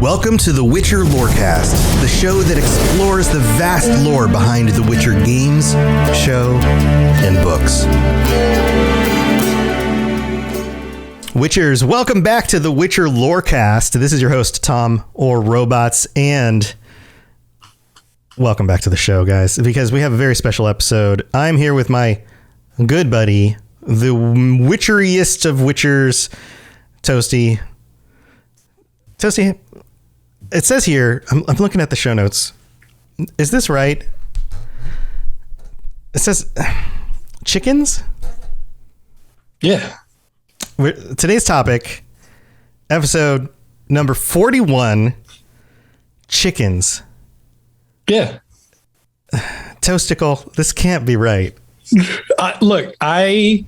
Welcome to the Witcher Lorecast, the show that explores the vast lore behind the Witcher games, show, and books. Witchers, welcome back to the Witcher Lorecast. This is your host, Tom or Robots, and welcome back to the show, guys, because we have a very special episode. I'm here with my good buddy, the witcheriest of witchers, Toasty. Toasty, it says here, I'm looking at the show notes. Is this right? It says chickens? Yeah. Today's topic, episode number 41, chickens. Yeah. Toasticle, this can't be right. Look, I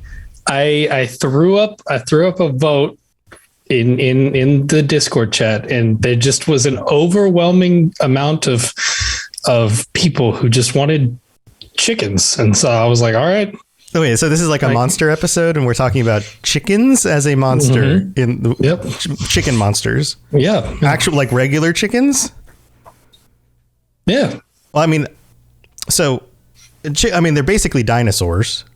threw up a vote in the Discord chat, and there just was an overwhelming amount of people who just wanted chickens, and so I was like, all right. Oh, wait, so this is like a monster episode, and we're talking about chickens as a monster in the chicken monsters. Yeah, actual like regular chickens. Yeah. Well, I mean, so they're basically dinosaurs.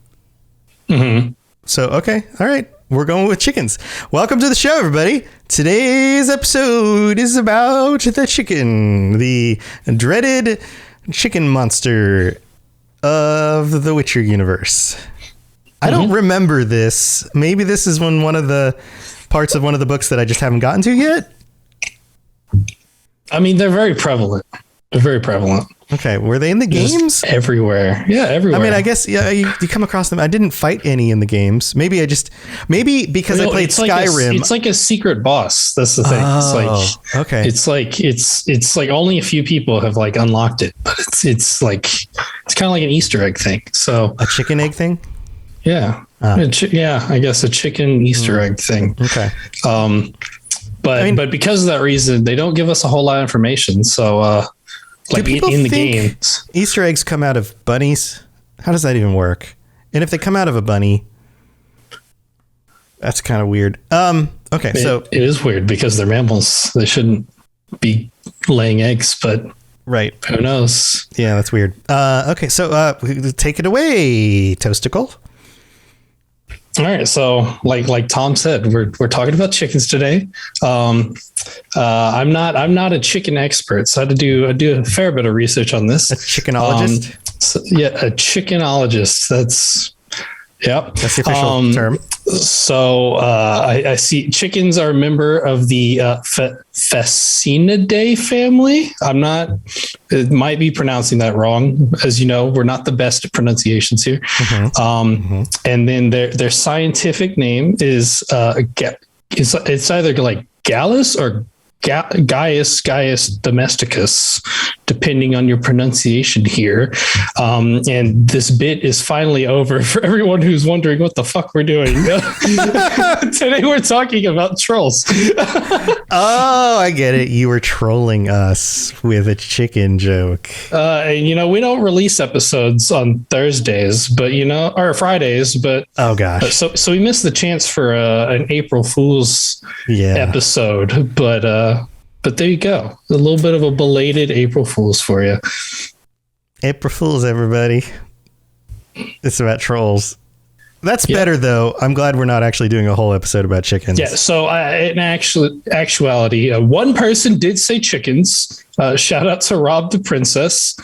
Mm-hmm. So okay, all right. We're going with chickens. Welcome to the show, everybody. Today's episode is about the chicken, the dreaded chicken monster of the Witcher universe. I don't remember this. Maybe this is one of the parts of one of the books that I just haven't gotten to yet. I mean, they're very prevalent. They're very prevalent. Okay, were they in the games? Just everywhere. Yeah, everywhere. I mean, I guess you come across them. I didn't fight any in the games. Maybe because I played Skyrim. It's like a secret boss. That's the thing. It's like only a few people have like unlocked it, but it's kind of like an Easter egg thing. So a chicken egg thing. Yeah. I guess a chicken Easter egg thing. Okay. But because of that reason, they don't give us a whole lot of information. So. Like in the games, Easter eggs come out of bunnies. How does that even work? And if they come out of a bunny, that's kind of weird. Okay, so it is weird because they're mammals. They shouldn't be laying eggs, but right. Who knows? Yeah, that's weird. Okay, so take it away, Toasticle. All right, so like Tom said, we're talking about chickens today. I'm not a chicken expert, so I do a fair bit of research on this. A chickenologist? A chickenologist. That's the official term. So I see chickens are a member of the Facinidae family. It might be pronouncing that wrong. As you know, we're not the best at pronunciations here. And then their scientific name is it's either like Gallus or Gaius domesticus, depending on your pronunciation here. And this bit is finally over for everyone who's wondering what the fuck we're doing. Today we're talking about trolls. Oh, I get it. You were trolling us with a chicken joke. And, we don't release episodes on Thursdays, or Fridays, but oh gosh. So we missed the chance for an April Fool's episode, but there you go. A little bit of a belated April Fool's for you. April Fool's, everybody. It's about trolls. That's better, though. I'm glad we're not actually doing a whole episode about chickens. Yeah, so in actuality, one person did say chickens. Shout out to Rob the Princess.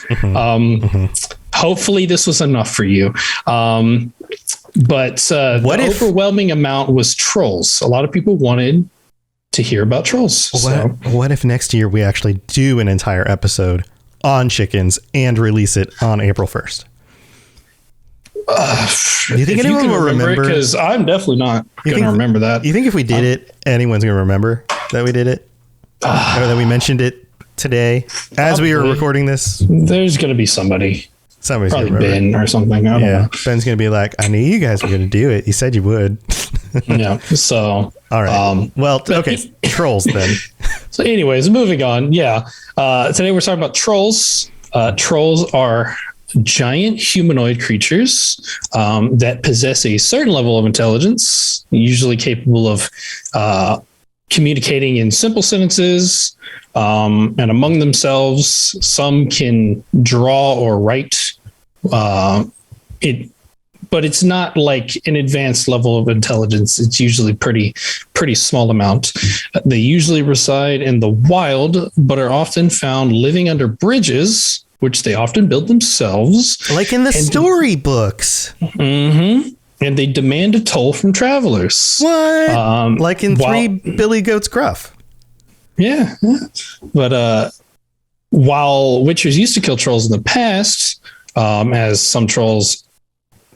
Hopefully this was enough for you. But the overwhelming amount was trolls. A lot of people wanted to hear about trolls. What if next year we actually do an entire episode on chickens and release it on April 1st? Do you think anyone will remember? Because I'm definitely not going to remember that. You think if we did it, anyone's going to remember that we did it? Or that we mentioned it today as we were recording this? There's going to be somebody. Somebody's probably Ben or something. I don't know. Ben's going to be like, I knew you guys were going to do it. You said you would. Yeah. So. All right. Okay. Trolls then. So anyways, moving on. Yeah. Today we're talking about trolls. Trolls are giant humanoid creatures that possess a certain level of intelligence, usually capable of communicating in simple sentences and among themselves. Some can draw or write it, but it's not like an advanced level of intelligence. It's usually pretty small amount. They usually reside in the wild, but are often found living under bridges, which they often build themselves. Like in the storybooks. Mm-hmm. And they demand a toll from travelers. What? Like in Three Billy Goats Gruff. Yeah. But while witchers used to kill trolls in the past, as some trolls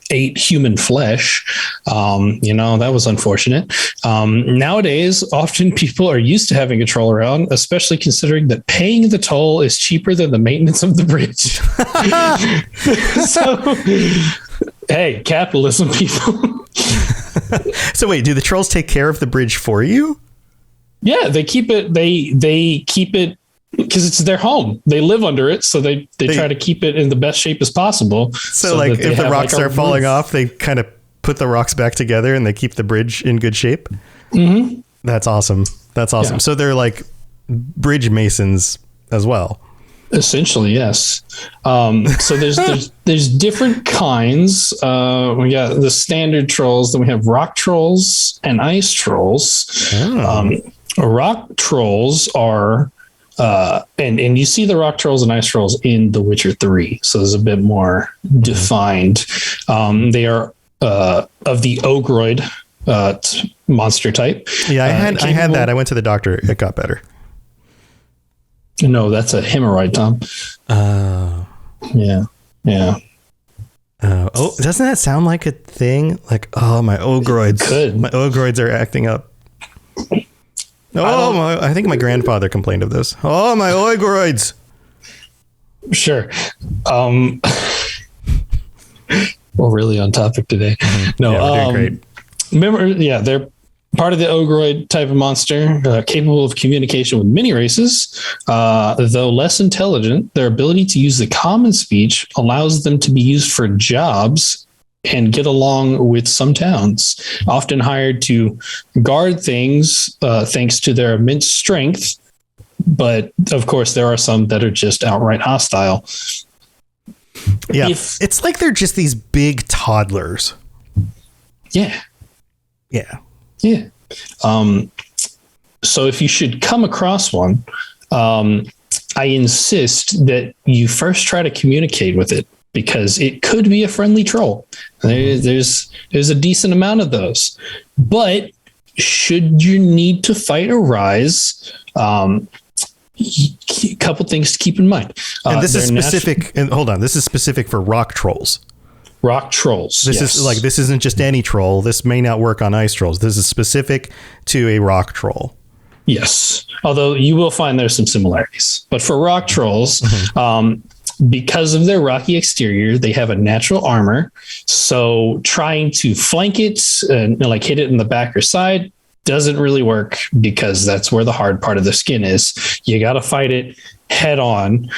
ate human flesh, that was unfortunate. Nowadays, often people are used to having a troll around, especially considering that paying the toll is cheaper than the maintenance of the bridge. So, hey, capitalism, people. So wait, do the trolls take care of the bridge for you? Yeah, they keep it. They keep it because it's their home. They live under it, so they try to keep it in the best shape as possible. So like if the rocks start falling off, they kind of put the rocks back together and they keep the bridge in good shape. Mm-hmm. That's awesome. Yeah. So they're like bridge masons as well. Essentially, yes. So there's different kinds. We got the standard trolls. Then we have rock trolls and ice trolls. Rock trolls are, and you see the rock trolls and ice trolls in The Witcher 3. So there's a bit more defined. They are of the Ogroid monster type. Yeah, I had that. I went to the doctor. It got better. No, that's a hemorrhoid, Tom. Yeah. Doesn't that sound like a thing? Like, oh, my ogroids. My ogroids are acting up. I think my grandfather complained of this. Oh, my ogroids. Sure. We're really on topic today. No, we're doing great. Remember, they're part of the ogroid type of monster, capable of communication with many races. Though less intelligent, their ability to use the common speech allows them to be used for jobs and get along with some towns, often hired to guard things thanks to their immense strength. But of course, there are some that are just outright hostile. Yeah, it's like they're just these big toddlers. Yeah. So if you should come across one, I insist that you first try to communicate with it, because it could be a friendly troll. There's a decent amount of those, but should you need to fight arise, a couple things to keep in mind. And this is specific. And hold on, this is specific for rock trolls. Rock trolls. This isn't just any troll. This may not work on ice trolls. This is specific to a rock troll. Yes. Although you will find there's some similarities, but for rock trolls, because of their rocky exterior, they have a natural armor. So trying to flank it and like hit it in the back or side doesn't really work, because that's where the hard part of the skin is. You got to fight it head on.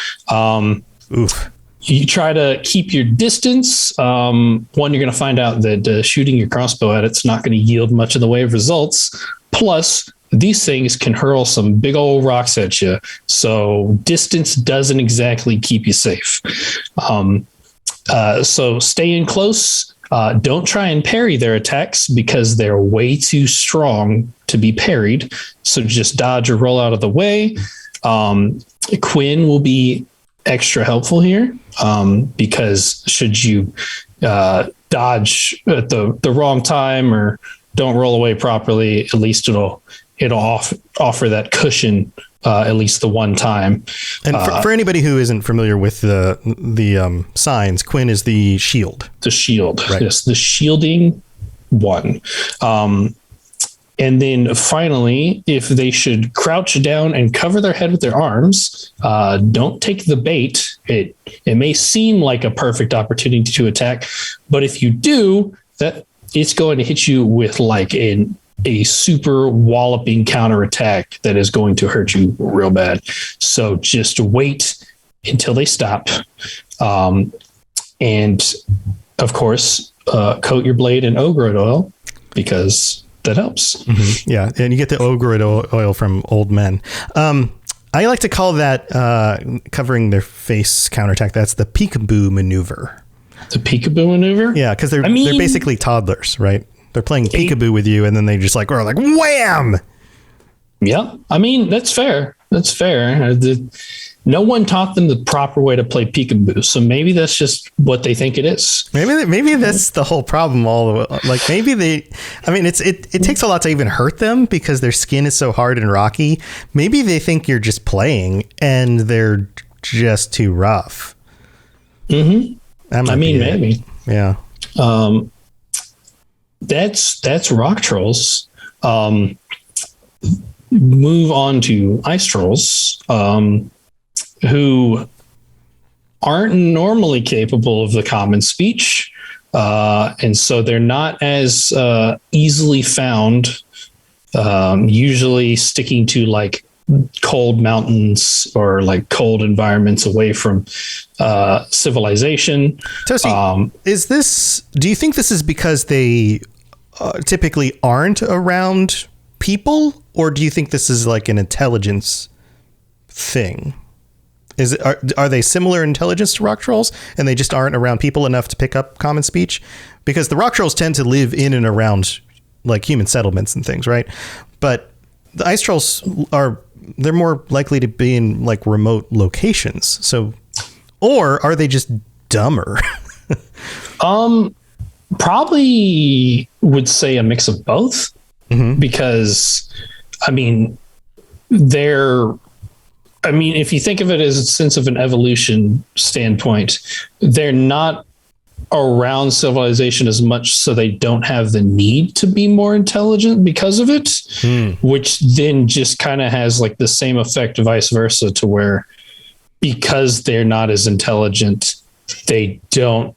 You try to keep your distance. One, you're going to find out that shooting your crossbow at it's not going to yield much in the way of results. Plus, these things can hurl some big old rocks at you. So distance doesn't exactly keep you safe. So stay in close. Don't try and parry their attacks, because they're way too strong to be parried. So just dodge or roll out of the way. Quinn will be extra helpful here, because should you dodge at the wrong time or don't roll away properly, at least it'll offer that cushion at least the one time. And for anybody who isn't familiar with the signs, Quinn is the shield. The shield, right. Yes, the shielding one. And then finally, if they should crouch down and cover their head with their arms, don't take the bait. It may seem like a perfect opportunity to attack, but if you do, that it's going to hit you with like a super walloping counterattack that is going to hurt you real bad. So just wait until they stop. And of course, coat your blade in ogroid oil, because that helps. Mm-hmm. Yeah, and you get the ogroid oil from old men. I like to call that covering their face counterattack. That's the peekaboo maneuver. The peekaboo maneuver? Yeah, because they're basically toddlers, right? They're playing peekaboo with you, and then they just like are like wham. Yeah, I mean that's fair. That's fair. No one taught them the proper way to play peekaboo, so maybe that's just what they think it is. Maybe that's the whole problem. Like maybe it takes a lot to even hurt them because their skin is so hard and rocky. Maybe they think you're just playing and they're just too rough. Mm-hmm. Maybe. Yeah. That's rock trolls. Move on to ice trolls, who aren't normally capable of the common speech. And so they're not as easily found, usually sticking to like cold toasty or like cold environments away from civilization. Toasty, do you think this is because they typically aren't around people, or do you think this is like an intelligence thing? Are they similar intelligence to rock trolls and they just aren't around people enough to pick up common speech? Because the rock trolls tend to live in and around like human settlements and things, right? But the ice trolls they're more likely to be in like remote locations. So, or are they just dumber? Probably would say a mix of both, because I mean, if you think of it as a sense of an evolution standpoint, they're not around civilization as much, so they don't have the need to be more intelligent because of it, which then just kind of has like the same effect vice versa, to where because they're not as intelligent, they don't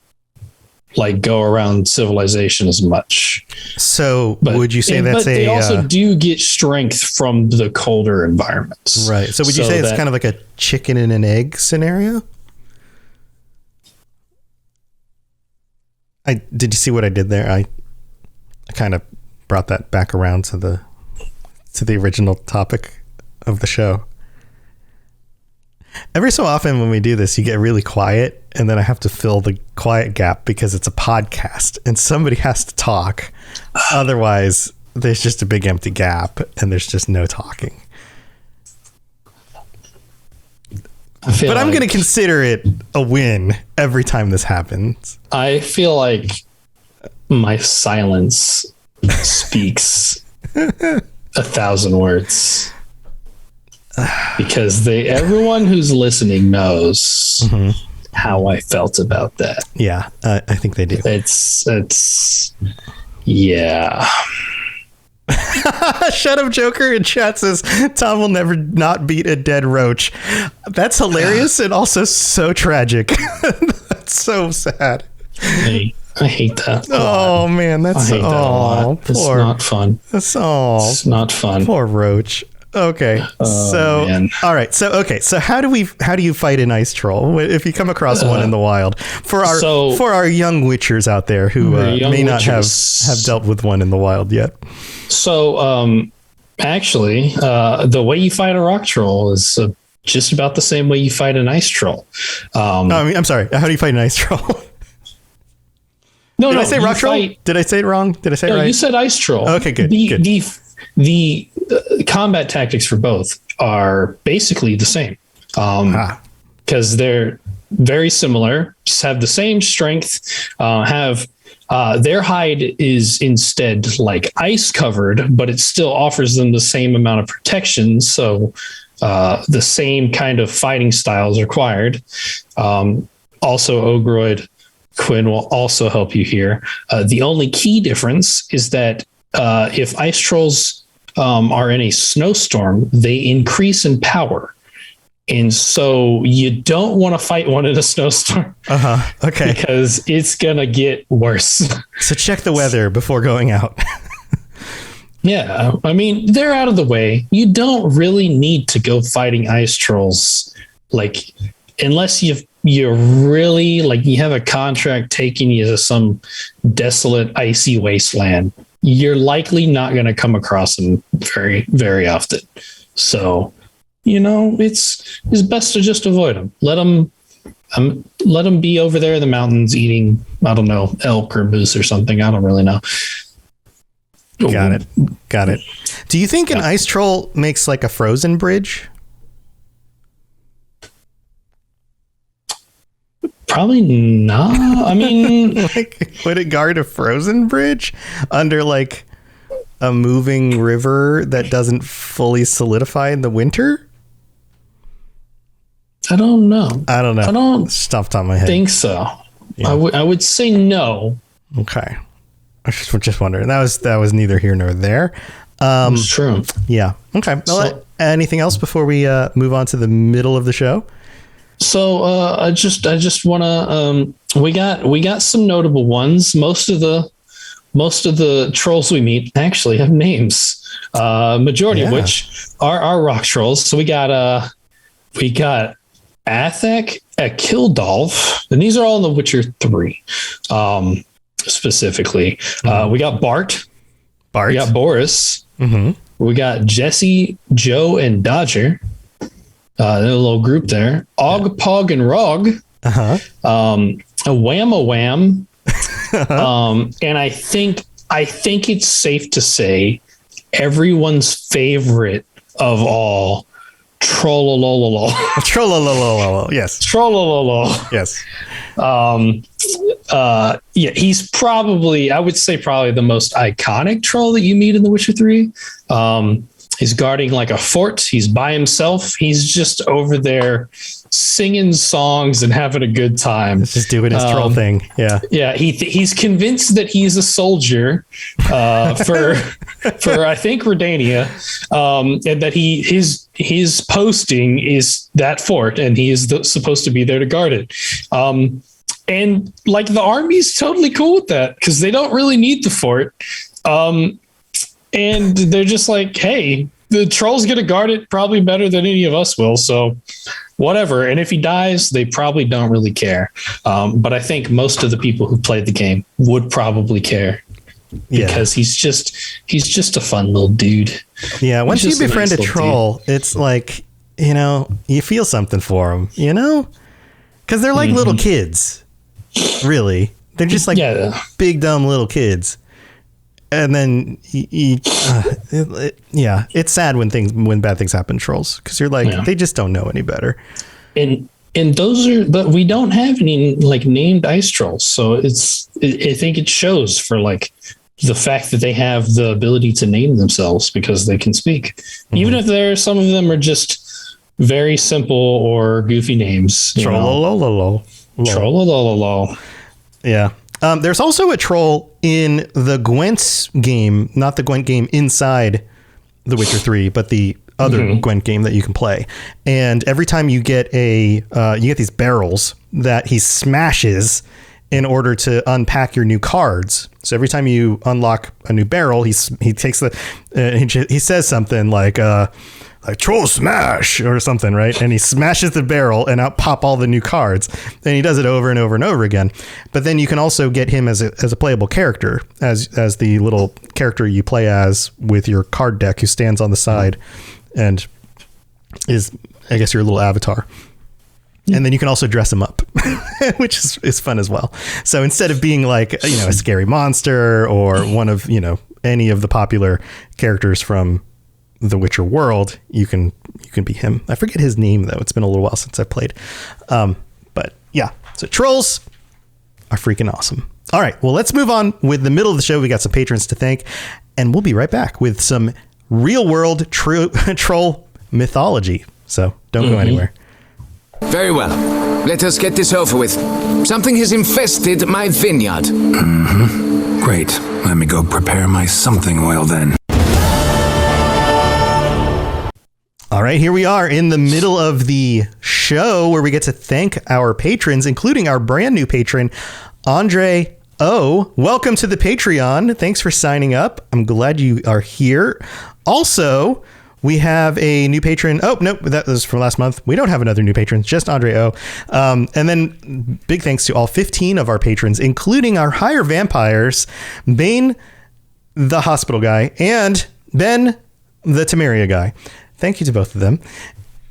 like go around civilization as much. So would you say but they also do get strength from the colder environments, right? So would you say it's kind of like a chicken and an egg scenario? Did you see what I did there? I kind of brought that back around to the original topic of the show. Every so often when we do this, you get really quiet, and then I have to fill the quiet gap because it's a podcast and somebody has to talk. Otherwise, there's just a big empty gap and there's just no talking. But I'm going to consider it a win every time this happens. I feel like my silence speaks 1,000 words, because everyone who's listening knows how I felt about that. Yeah, I think they do. It's yeah. Shut up, Joker in chat says Tom will never not beat a dead roach. That's hilarious and also so tragic. That's so sad. I hate that. Oh man, that's I hate that a lot. It's not fun. It's not fun. Poor roach. Okay. Man. All right. So how do you fight an ice troll if you come across one in the wild? For our young witchers out there who may not have dealt with one in the wild yet. So actually, the way you fight a rock troll is just about the same way you fight an ice troll. I'm sorry. How do you fight an ice troll? Did I say rock troll? Did I say it wrong? Did I say it right? You said ice troll. Okay, good. The combat tactics for both are basically the same, because they're very similar, just have the same strength, their hide is instead like ice covered, but it still offers them the same amount of protection. So the same kind of fighting style is required. Also, Ogroid Quinn will also help you here. The only key difference is that if ice trolls are in a snowstorm, they increase in power. And so you don't want to fight one in a snowstorm. Okay. Because it's going to get worse. So check the weather before going out. Yeah. I mean, they're out of the way. You don't really need to go fighting ice trolls, like, unless you're really like you have a contract taking you to some desolate, icy wasteland. you're likely not going to come across them very, very often. So, it's best to just avoid them. Let them be over there in the mountains eating, I don't know, elk or moose or something. I don't really know. Got it. Do you think an ice troll makes like a frozen bridge? Probably not. I mean, like, would it guard a frozen bridge under like a moving river that doesn't fully solidify in the winter? I don't know. I don't Just off the top of my head. Think so. Yeah. I would say no. Okay. I was just wondering. That was neither here nor there. It's true. Yeah. Okay. Well, anything else before we move on to the middle of the show? So I just want to we got some notable ones. Most of the trolls we meet actually have names. Majority of which are rock trolls. So we got Athek, Akildolf, and these are all in The Witcher 3. Specifically, we got Bart. We got Boris. Mm-hmm. We got Jesse, Joe, and Dodger. A little group there. Og, Pog, and Rog. A Wham. And I think it's safe to say everyone's favorite of all, Trollolololo. Trollolololo. Yes. Trollololo. Yes. He's probably, I would say, probably the most iconic troll that you meet in The Witcher 3. He's guarding like a fort. He's by himself. He's just over there singing songs and having a good time. He's just doing his troll thing. Yeah. Yeah. He's convinced that he's a soldier for I think Redania, and that his posting is that fort, and he is supposed to be there to guard it. And like the army's totally cool with that because they don't really need the fort. And they're just like, hey, the troll's going to guard it probably better than any of us will. So whatever. And if he dies, they probably don't really care. But I think most of the people who played the game would probably care because he's just a fun little dude. Yeah. Once you befriend a troll, it's like, you feel something for them, because they're like little kids, really. They're just like big, dumb little kids. And then, it's sad when bad things happen to trolls because you're like, they just don't know any better. And but we don't have any like named ice trolls. So I think it shows for like the fact that they have the ability to name themselves because they can speak, even if some of them are just very simple or goofy names. Trollolololo. Yeah. There's also a troll in the Gwent's game, not the Gwent game inside The Witcher 3, but the other Gwent game that you can play. And every time you get you get these barrels that he smashes in order to unpack your new cards. So every time you unlock a new barrel, he takes he says something like troll smash or something, right? And he smashes the barrel and out pop all the new cards. And he does it over and over and over again. But then you can also get him as a playable character, as the little character you play as with your card deck who stands on the side and is, I guess, your little avatar. And then you can also dress him up, which is fun as well. So instead of being like, a scary monster or one of, any of the popular characters from the Witcher world, you can be him. I forget his name though. It's been a little while since I played. But yeah, so trolls are freaking awesome. All right, well, let's move on with the middle of the show. We got some patrons to thank, and we'll be right back with some real world troll mythology. So don't go anywhere. Very well. Let us get this over with. Something has infested my vineyard. Great. Let me go prepare my something oil then. All right, here we are in the middle of the show where we get to thank our patrons, including our brand new patron, Andre O. Welcome to the Patreon. Thanks for signing up. I'm glad you are here. Also, we have a new patron. Oh, nope, that was from last month. We don't have another new patron, just Andre O. And then big thanks to all 15 of our patrons, including our higher vampires, Bane, the hospital guy, and Ben, the Temeria guy. Thank you to both of them.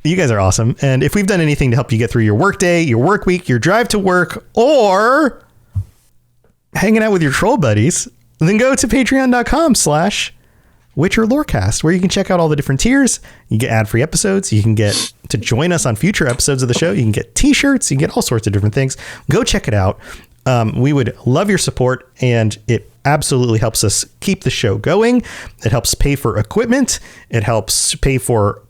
You guys are awesome. And if we've done anything to help you get through your work day, your work week, your drive to work, or hanging out with your troll buddies, then go to patreon.com/Witcher Lorecast, where you can check out all the different tiers. You get ad-free episodes. You can get to join us on future episodes of the show. You can get t-shirts. You can get all sorts of different things. Go check it out. We would love your support, and it absolutely helps us keep the show going. It helps pay for equipment. It helps pay for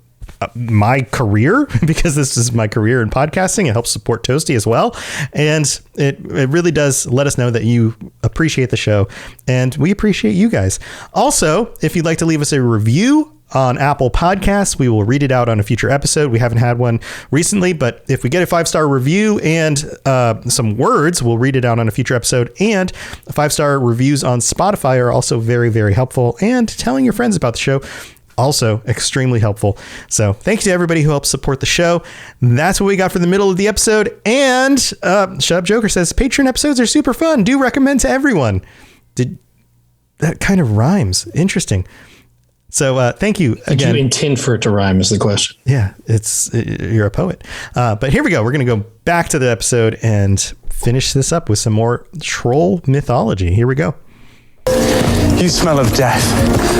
my career, because this is my career in podcasting. It helps support Toasty as well. And it really does let us know that you appreciate the show, and we appreciate you guys. Also, if you'd like to leave us a review on Apple Podcasts, we will read it out on a future episode. We haven't had one recently, but if we get a 5-star review and some words, we'll read it out on a future episode. And 5-star reviews on Spotify are also very, very helpful. And telling your friends about the show, also extremely helpful. So thank you to everybody who helps support the show. That's what we got for the middle of the episode. And Shut Up Joker says, Patreon episodes are super fun. Do recommend to everyone. That kind of rhymes. Interesting. So thank you again. Did you intend for it to rhyme is the question. Yeah, you're a poet. But here we go. We're going to go back to the episode and finish this up with some more troll mythology. Here we go. You smell of death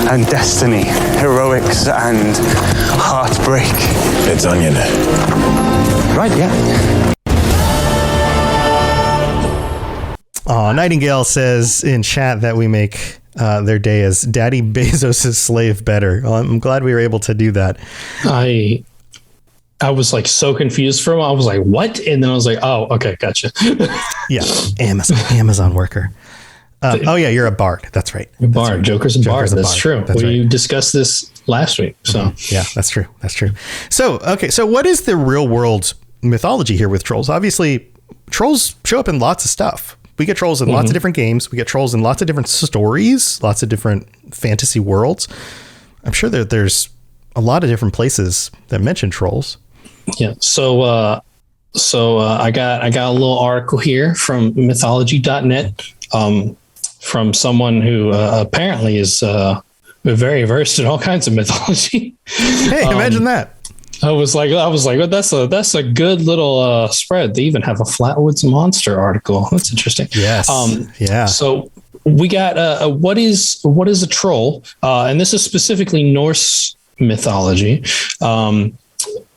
and destiny, heroics and heartbreak. It's onion. Right, yeah. Nightingale says in chat that we make their day as Daddy Bezos' slave better. Well, I'm glad we were able to do that. I was like so confused for him. I was like, what? And then I was like, oh, okay, gotcha. Yeah, Amazon worker. Oh yeah, you're a bard. That's right. A bard. Right. Joker's a bard. That's true. We right. discussed this last week. So yeah, that's true. That's true. So okay, so what is the real world mythology here with trolls? Obviously, trolls show up in lots of stuff. We get trolls in lots of different games. We get trolls in lots of different stories, lots of different fantasy worlds. I'm sure that there's a lot of different places that mention trolls. Yeah. So I got a little article here from mythology.net. From someone who apparently is very versed in all kinds of mythology. Hey, imagine that. I was like, well, that's a good little spread. They even have a Flatwoods Monster article. That's interesting. Yes. Yeah. So we got what is a troll? And this is specifically Norse mythology.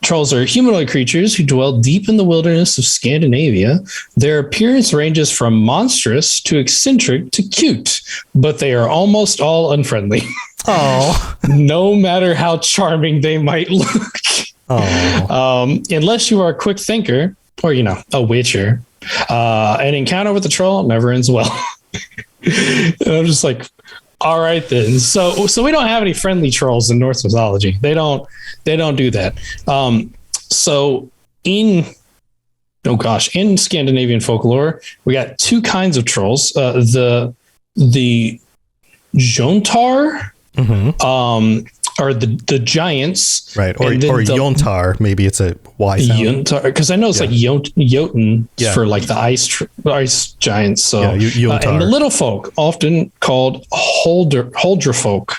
Trolls are humanoid creatures who dwell deep in the wilderness of Scandinavia. Their appearance ranges from monstrous to eccentric to cute, but they are almost all unfriendly. Oh, no matter how charming they might look. Oh. Unless you are a quick thinker or, a witcher, an encounter with the troll never ends well. And I'm just like, all right then. So we don't have any friendly trolls in Norse mythology. They don't do that. So in Scandinavian folklore, we got two kinds of trolls. The Jontar, are the giants, right? Or Jontar, maybe it's a Y sound. Because I know it's like Jotun for like the ice giants. So and the little folk, often called Holdra folk.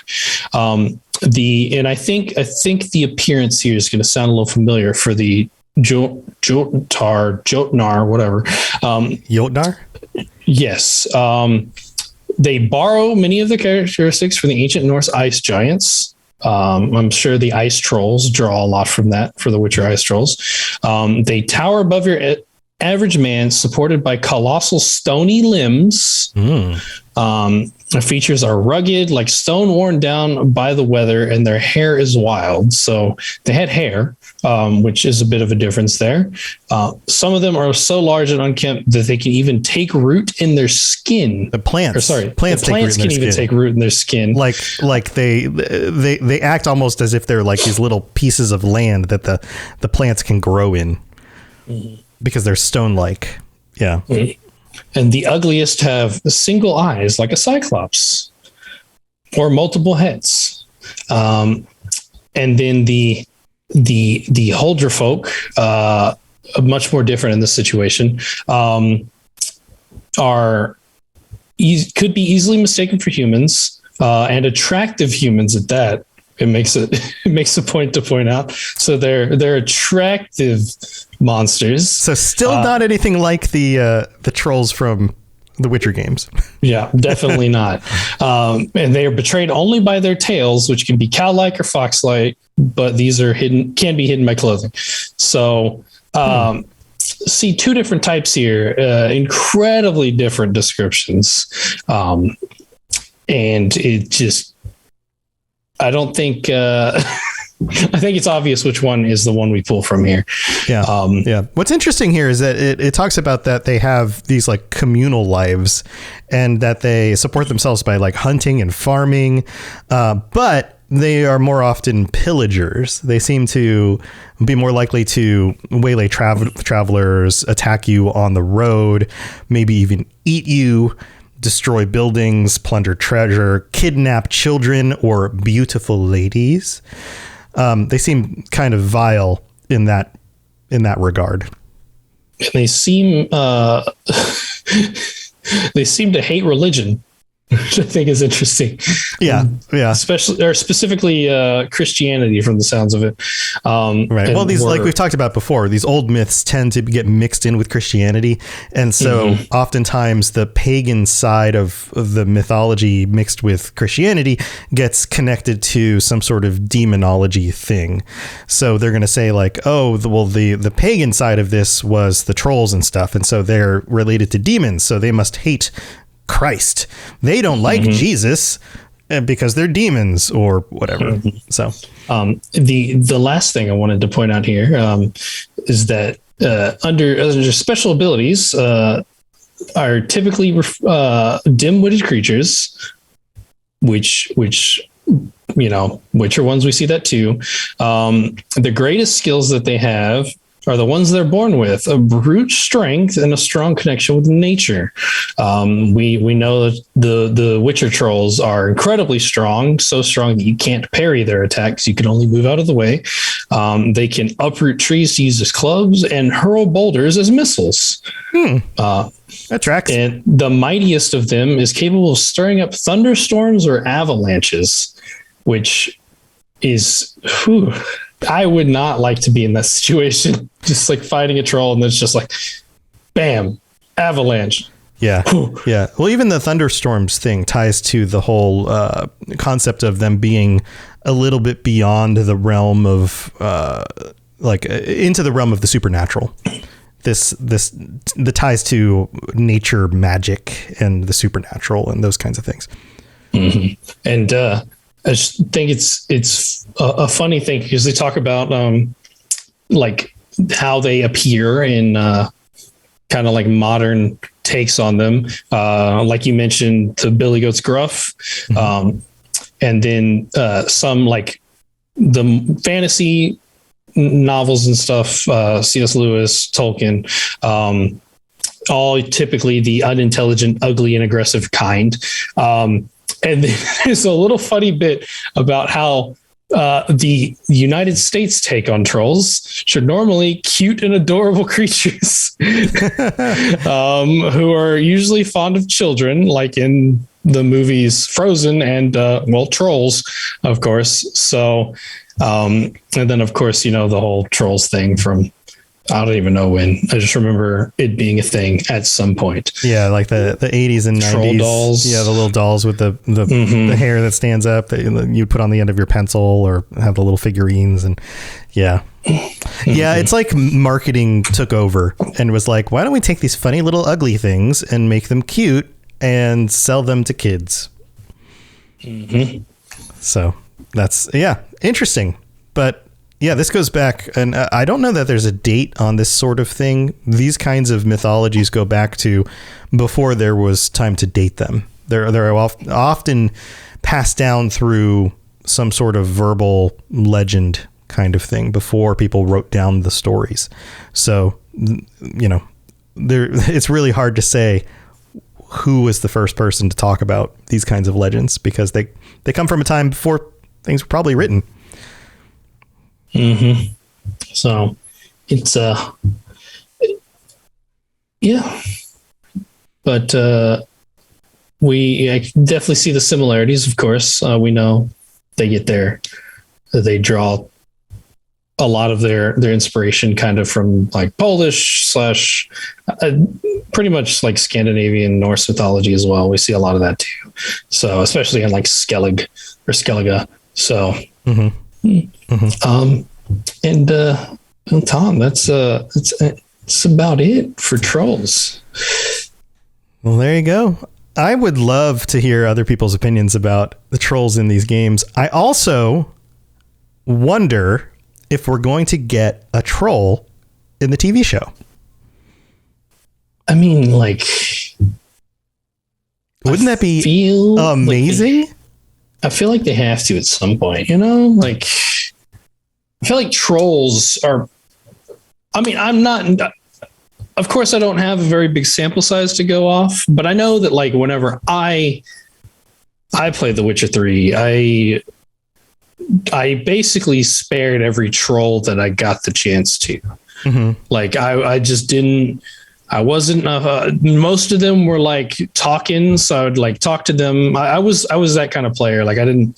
And I think the appearance here is going to sound a little familiar for the Jotnar, whatever. Jotnar? Yes. They borrow many of the characteristics from the ancient Norse ice giants. I'm sure the ice trolls draw a lot from that for the Witcher ice trolls. They tower above your average man, supported by colossal stony limbs. Their features are rugged, like stone worn down by the weather, and their hair is wild. So they had hair, which is a bit of a difference there. Some of them are so large and unkempt that they can even take root in their skin. Plants can even take root in their skin. Like they act almost as if they're like these little pieces of land that the plants can grow in because they're stone-like. Yeah. And the ugliest have single eyes like a cyclops or multiple heads. And then the Holdra folk, much more different in this situation, could be easily mistaken for humans. and attractive humans at that. It makes a point to point out. So they're attractive monsters. So still not anything like the trolls from the Witcher games. Yeah, definitely not. And they are betrayed only by their tails, which can be cow-like or fox-like, but these are can be hidden by clothing. So see two different types here, incredibly different descriptions. And it just, I don't think, I think it's obvious which one is the one we pull from here. Yeah. Yeah. What's interesting here is that it talks about that they have these like communal lives and that they support themselves by like hunting and farming. But they are more often pillagers. They seem to be more likely to waylay travelers, attack you on the road, maybe even eat you, destroy buildings, plunder treasure, kidnap children or beautiful ladies. They seem kind of vile in that regard. And they seem to hate religion, which I think is interesting. Yeah. Yeah. Specifically Christianity from the sounds of it. Right. Well, these, like we've talked about before, these old myths tend to get mixed in with Christianity. And so oftentimes the pagan side of the mythology mixed with Christianity gets connected to some sort of demonology thing. So they're going to say like, oh, the pagan side of this was the trolls and stuff. And so they're related to demons. So they must hate Christ. They don't like Jesus because they're demons or whatever. So the last thing I wanted to point out here is that under special abilities are typically dim-witted creatures, which are ones we see that too. The greatest skills that they have are the ones they're born with: a brute strength and a strong connection with nature. We know that the Witcher trolls are incredibly strong, so strong that you can't parry their attacks. You can only move out of the way. They can uproot trees to use as clubs and hurl boulders as missiles. That tracks. And the mightiest of them is capable of stirring up thunderstorms or avalanches, which is... I would not like to be in that situation, just like fighting a troll and it's just like, bam, avalanche. Yeah. Yeah. Well, even the thunderstorms thing ties to the whole concept of them being a little bit beyond the realm of into the realm of the supernatural. The ties to nature, magic, and the supernatural and those kinds of things. And I just think it's a funny thing because they talk about like how they appear in kind of like modern takes on them. Like you mentioned, the Billy Goat's Gruff, and then some like the fantasy novels and stuff, C.S. Lewis, Tolkien, all typically the unintelligent, ugly, and aggressive kind. And there's a little funny bit about how the United States take on trolls, which are normally cute and adorable creatures who are usually fond of children, like in the movies Frozen and, Trolls, of course. So, and then, of course, the whole trolls thing from... I don't even know when. I just remember it being a thing at some point. Yeah, like the 80s and 90s. Troll dolls. Yeah, the little dolls with the hair that stands up that you put on the end of your pencil or have the little figurines. And yeah. Yeah, it's like marketing took over and was like, why don't we take these funny little ugly things and make them cute and sell them to kids? So that's, interesting. But yeah, this goes back, and I don't know that there's a date on this sort of thing. These kinds of mythologies go back to before there was time to date them. They're often passed down through some sort of verbal legend kind of thing before people wrote down the stories. So, it's really hard to say who was the first person to talk about these kinds of legends because they come from a time before things were probably written. So it's but I definitely see the similarities. Of course, we know they draw a lot of their inspiration kind of from like Polish / pretty much like Scandinavian Norse mythology as well. We see a lot of that too. So especially in like Skellig or Skellige. So, and Tom, that's about it for trolls. Well, there you go. I would love to hear other people's opinions about the trolls in these games. I also wonder if we're going to get a troll in the TV show. I mean, like, wouldn't that be amazing? I feel like they have to at some point, you know? Like, I feel like trolls are, I mean, of course I don't have a very big sample size to go off, but I know that like whenever I played The Witcher 3, I basically spared every troll that I got the chance to. Like I just didn't, I wasn't, most of them were like talking. So I would like talk to them. I was that kind of player. Like I didn't,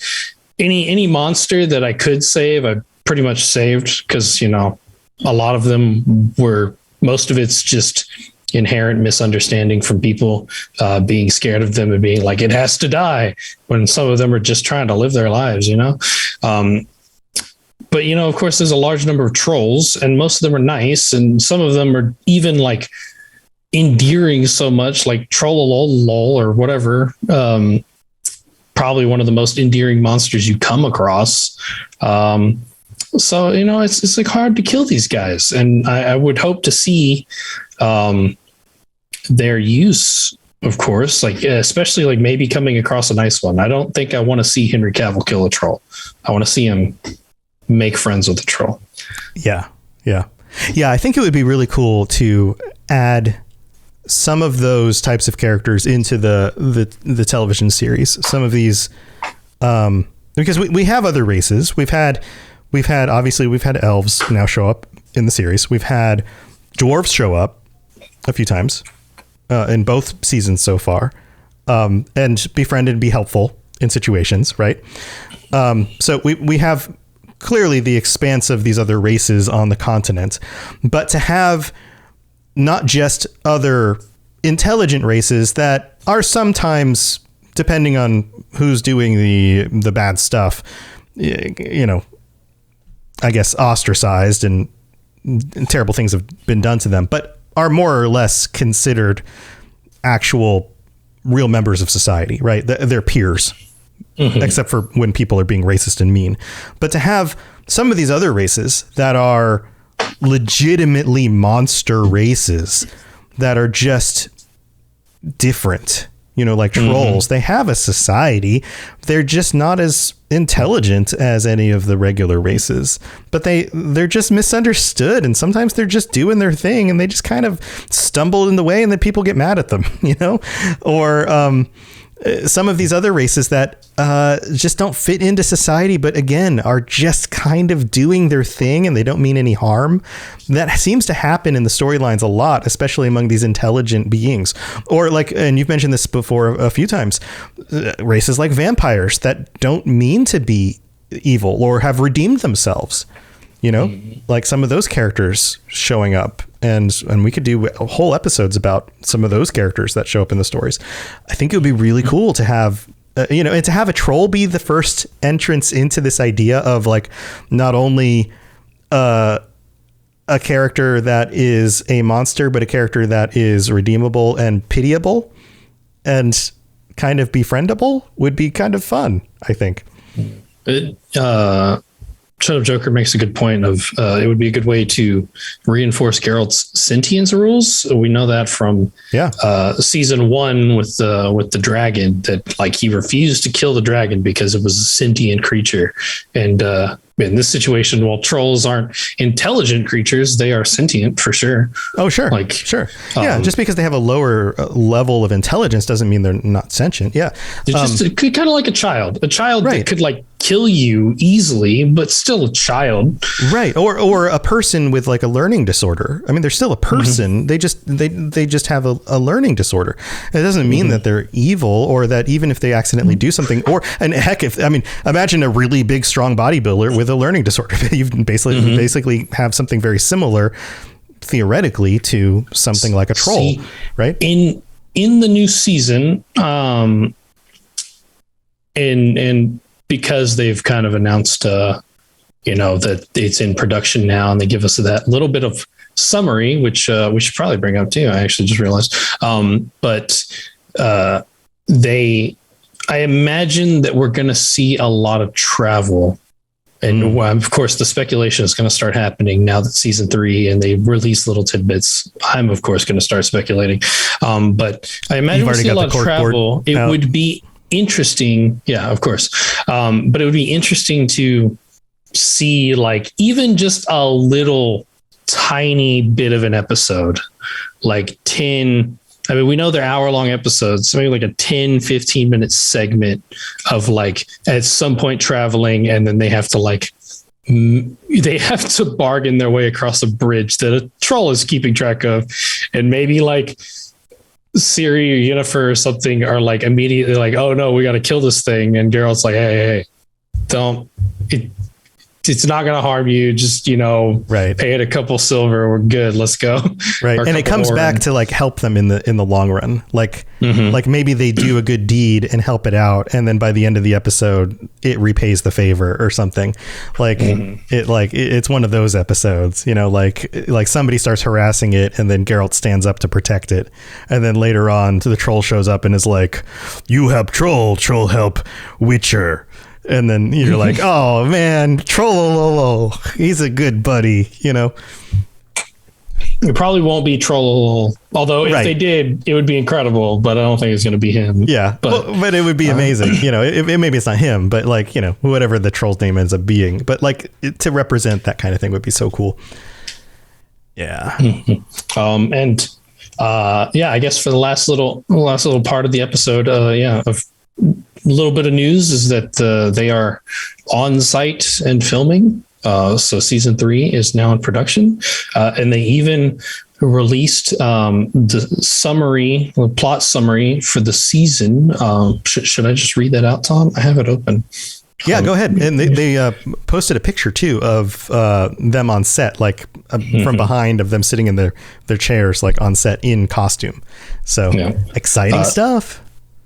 any monster that I could save, I pretty much saved. Cause you know, a lot of them were, most of it's just inherent misunderstanding from people being scared of them and being like, it has to die, when some of them are just trying to live their lives, you know? But, you know, of course, there's a large number of trolls and most of them are nice. And some of them are even like endearing so much, like Trollolol or whatever. Probably one of the most endearing monsters you come across. So, you know, it's like hard to kill these guys. And I would hope to see their use, of course, like especially like maybe coming across a nice one. I don't think I want to see Henry Cavill kill a troll. I want to see him make friends with the troll. Yeah. I think it would be really cool to add some of those types of characters into the television series. Some of these, because we have other races. We've had elves now show up in the series. We've had dwarves show up a few times in both seasons so far, and befriend and be helpful in situations, right? So we have clearly the expanse of these other races on the continent, but to have not just other intelligent races that are sometimes, depending on who's doing the bad stuff, you know, I guess ostracized and terrible things have been done to them, but are more or less considered actual real members of society, right? They're peers, except for when people are being racist and mean. But to have some of these other races that are legitimately monster races that are just different, you know, like trolls, they have a society. They're just not as intelligent as any of the regular races, but they're just misunderstood. And sometimes they're just doing their thing and they just kind of stumble in the way and then people get mad at them, you know, or, some of these other races that just don't fit into society, but again, are just kind of doing their thing and they don't mean any harm. That seems to happen in the storylines a lot, especially among these intelligent beings. Or like, and you've mentioned this before a few times, races like vampires that don't mean to be evil or have redeemed themselves, you know, like some of those characters showing up. And we could do whole episodes about some of those characters that show up in the stories. I think it would be really cool to have, you know, and to have a troll be the first entrance into this idea of like, not only a character that is a monster, but a character that is redeemable and pitiable and kind of befriendable would be kind of fun, I think. Shut Up Joker makes a good point of it would be a good way to reinforce Geralt's sentience rules. We know that from season 1 with the dragon, that like he refused to kill the dragon because it was a sentient creature. And in this situation, while trolls aren't intelligent creatures, they are sentient for sure. Oh, sure. Like, sure. Yeah. Just because they have a lower level of intelligence doesn't mean they're not sentient. Yeah. It's just kind of like a child that could like kill you easily, but still a child. Right. Or a person with like a learning disorder. I mean, they're still a person. They just have a learning disorder. It doesn't mean that they're evil, or that even if they accidentally do something, and heck, imagine a really big, strong bodybuilder with a learning disorder. You basically have something very similar theoretically to something like a troll, right? In the new season, and because they've kind of announced, that it's in production now, and they give us that little bit of summary, which we should probably bring up too. I actually just realized, I imagine that we're going to see a lot of travel. And of course, the speculation is going to start happening now that season 3 and they release little tidbits. I'm of course going to start speculating. But I imagine we'll see a lot of travel. It would be interesting. Yeah, of course. But it would be interesting to see like even just a little tiny bit of an episode, like 10. I mean, we know they're hour-long episodes, so maybe like a 10, 15-minute segment of like at some point traveling, and then they have to bargain their way across a bridge that a troll is keeping track of, and maybe like Ciri or Yennefer or something are like immediately like, oh no, we got to kill this thing, and Geralt's like, hey, don't. It's not going to harm you. Just, right. Pay it a couple silver. We're good. Let's go. Right. And it comes back to like help them in the long run. Like, like maybe they do a good deed and help it out. And then by the end of the episode, it repays the favor or something. Like it's one of those episodes, like somebody starts harassing it and then Geralt stands up to protect it. And then later on the troll shows up and is like, you help troll help witcher. And then you're like, oh man, Trollolo, he's a good buddy, It probably won't be Trollolo, although if they did, it would be incredible, but I don't think it's going to be him. Yeah, but it would be amazing. Maybe it's not him, but like, whatever the troll's name ends up being. But like to represent that kind of thing would be so cool. Yeah. I guess for the last little part of the episode, of little bit of news is that they are on site and filming. So season 3 is now in production, and they even released the plot summary for the season. Should I just read that out, Tom? I have it open. Yeah, go ahead. And they posted a picture too of them on set, like from behind of them sitting in their chairs, like on set in costume. So exciting stuff.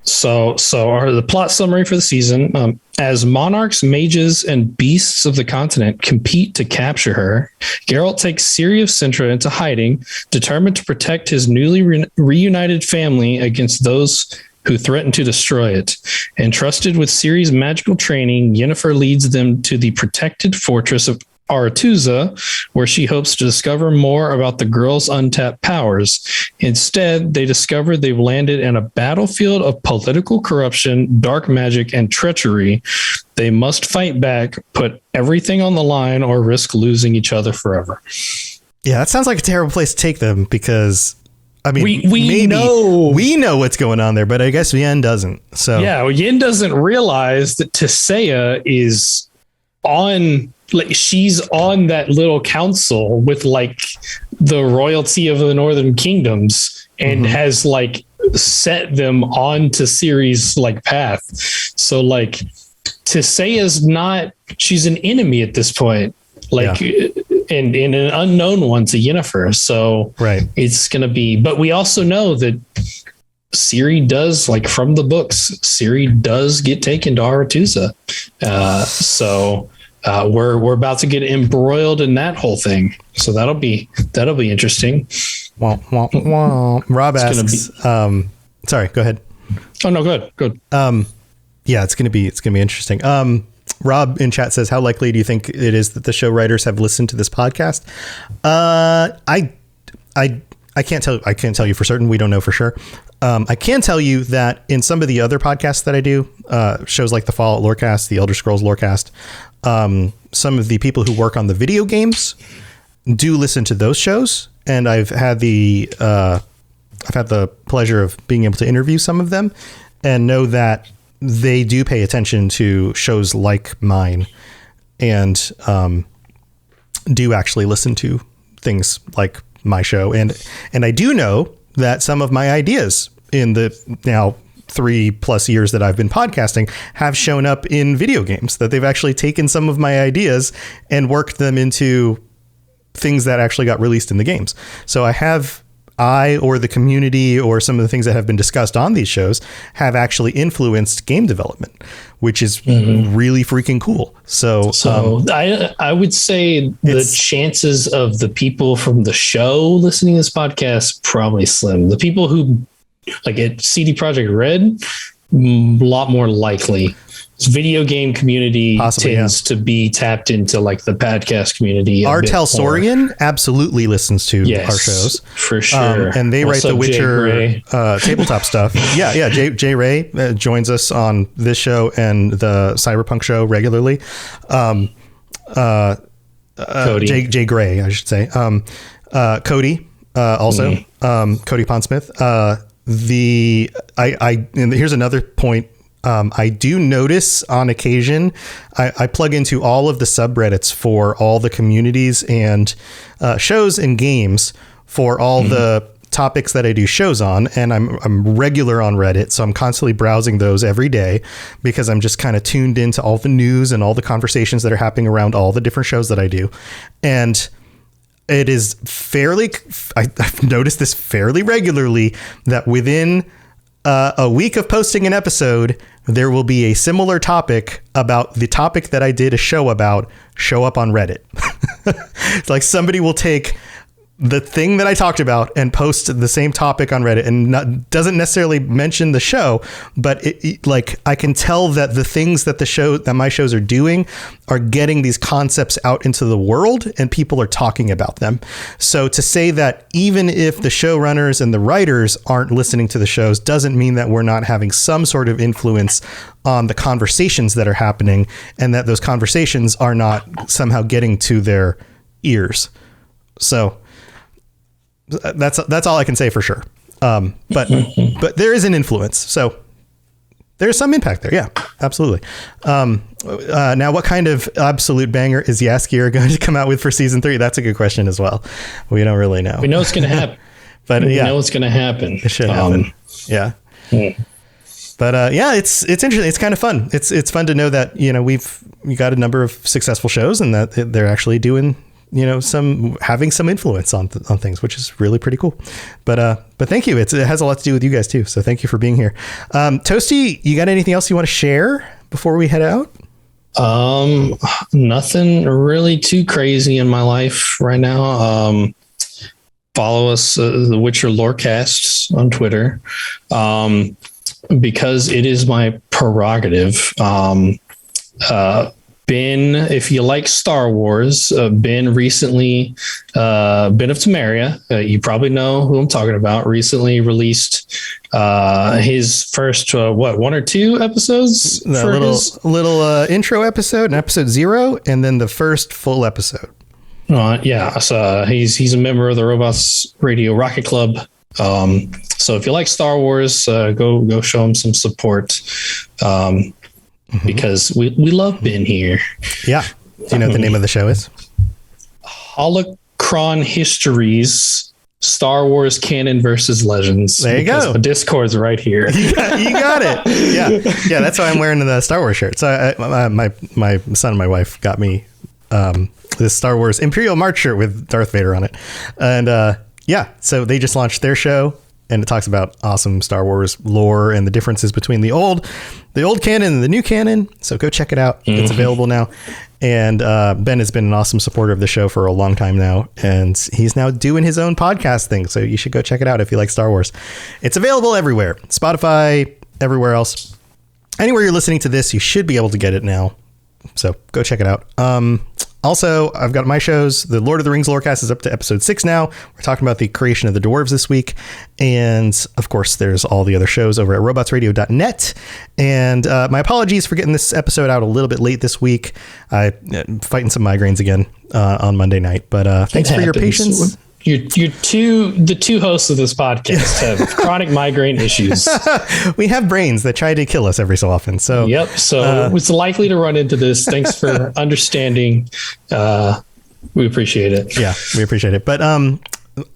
So the plot summary for the season, as monarchs, mages, and beasts of the continent compete to capture her, Geralt takes Ciri of Sintra into hiding, determined to protect his newly reunited family against those who threaten to destroy it. Entrusted with Ciri's magical training, Yennefer leads them to the protected fortress of Aretuza, where she hopes to discover more about the girl's untapped powers. Instead, they discover they've landed in a battlefield of political corruption, dark magic, and treachery. They must fight back, put everything on the line, or risk losing each other forever. Yeah, that sounds like a terrible place to take them, because I mean, we know what's going on there, but I guess Yen doesn't. So Yen doesn't realize that Tissaia is on. Like she's on that little council with like the royalty of the Northern Kingdoms and has like set them on to Ciri's like path. So like Tissaia's she's an enemy at this point, like and an unknown one to Yennefer. So it's going to be, but we also know that Ciri does, like from the books, Ciri does get taken to Aretuza. We're about to get embroiled in that whole thing, so that'll be interesting. Rob asks, sorry, go ahead. Oh no, good. Yeah, it's gonna be interesting. Rob in chat says, how likely do you think it is that the show writers have listened to this podcast? I can't tell you for certain. We don't know for sure. I can tell you that in some of the other podcasts that I do, shows like the Fallout Lorecast, the Elder Scrolls Lorecast, some of the people who work on the video games do listen to those shows, and I've had the pleasure of being able to interview some of them, and know that they do pay attention to shows like mine and do actually listen to things like my show. And I do know that some of my ideas in the now 3+ years that I've been podcasting have shown up in video games, that they've actually taken some of my ideas and worked them into things that actually got released in the games. So I or the community or some of the things that have been discussed on these shows have actually influenced game development, which is really freaking cool. So I would say the chances of the people from the show listening to this podcast probably slim. The people who like at CD Projekt Red, a lot more likely. This video game community tends to be tapped into like the podcast community. Artel Sorian absolutely listens to our shows for sure. And they write the Witcher tabletop stuff. Yeah. Jay Ray joins us on this show and the Cyberpunk show regularly. Cody. Jay Gray, I should say. Cody also. Cody Pondsmith. And here's another point. I do notice on occasion, I plug into all of the subreddits for all the communities and shows and games for all the topics that I do shows on. And I'm regular on Reddit. So I'm constantly browsing those every day because I'm just kind of tuned into all the news and all the conversations that are happening around all the different shows that I do. And it is I've noticed this fairly regularly that within a week of posting an episode, there will be a similar topic about the topic that I did a show about show up on Reddit. It's like somebody will take the thing that I talked about and post the same topic on Reddit and doesn't necessarily mention the show, but like I can tell that the things that my shows are doing are getting these concepts out into the world and people are talking about them. So to say that even if the showrunners and the writers aren't listening to the shows doesn't mean that we're not having some sort of influence on the conversations that are happening and that those conversations are not somehow getting to their ears. So that's all I can say for sure. But there is an influence. So there's some impact there. Yeah, absolutely. Now, what kind of absolute banger is Jaskier going to come out with for season 3? That's a good question as well. We don't really know. We know it's going to happen. But we know it's going to happen. It should happen. Yeah. But it's interesting. It's kind of fun. It's fun to know that, we got a number of successful shows and that they're actually doing, having some influence on things, which is really pretty cool. But thank you. It has a lot to do with you guys too. So thank you for being here. Toasty, you got anything else you want to share before we head out? Nothing really too crazy in my life right now. Follow us, the Witcher Lorecast on Twitter. Because it is my prerogative. Ben, if you like Star Wars, Ben recently, Ben of Temeria, you probably know who I'm talking about, recently released his first, 1 or 2 episodes? Little intro episode, and episode 0, and then the first full episode. Yeah, so he's a member of the Robots Radio Rocket Club. So if you like Star Wars, go show him some support. Because we love Ben here. Yeah. Do you know what the name of the show is? Holocron Histories, Star Wars Canon versus Legends. There you go. The Discord's right here. You got it. Yeah. That's why I'm wearing the Star Wars shirt. So my son and my wife got me this Star Wars Imperial March shirt with Darth Vader on it. And so they just launched their show. And it talks about awesome Star Wars lore and the differences between the old canon and the new canon. So go check it out. It's available now. And Ben has been an awesome supporter of the show for a long time now. And he's now doing his own podcast thing. So you should go check it out if you like Star Wars. It's available everywhere. Spotify, everywhere else. Anywhere you're listening to this, you should be able to get it now. So go check it out. Also, I've got my shows. The Lord of the Rings Lorecast is up to episode 6 now. We're talking about the creation of the dwarves this week. And of course, there's all the other shows over at robotsradio.net. And my apologies for getting this episode out a little bit late this week. I'm fighting some migraines again on Monday night. But thanks for your patience. the two hosts of this podcast have chronic migraine issues. We have brains that try to kill us every so often. So yep. So it's likely to run into this. Thanks for understanding. We appreciate it. Yeah, we appreciate it. But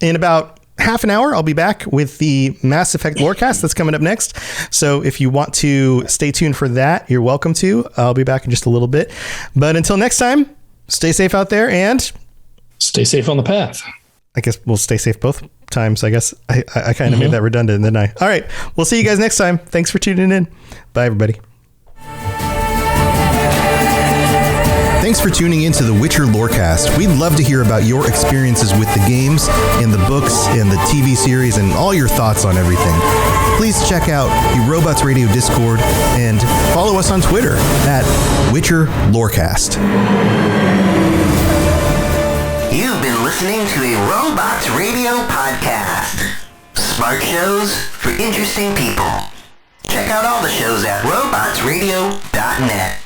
in about half an hour, I'll be back with the Mass Effect Lorecast that's coming up next. So if you want to stay tuned for that, you're welcome to. I'll be back in just a little bit. But until next time, stay safe out there and stay safe on the path. I guess we'll stay safe both times. I guess I kind of made that redundant, didn't I? All right. We'll see you guys next time. Thanks for tuning in. Bye, everybody. Thanks for tuning in to the Witcher Lorecast. We'd love to hear about your experiences with the games and the books and the TV series and all your thoughts on everything. Please check out the Robots Radio Discord and follow us on Twitter at Witcher Lorecast. You've been listening to a Robots Radio podcast. Smart shows for interesting people. Check out all the shows at robotsradio.net.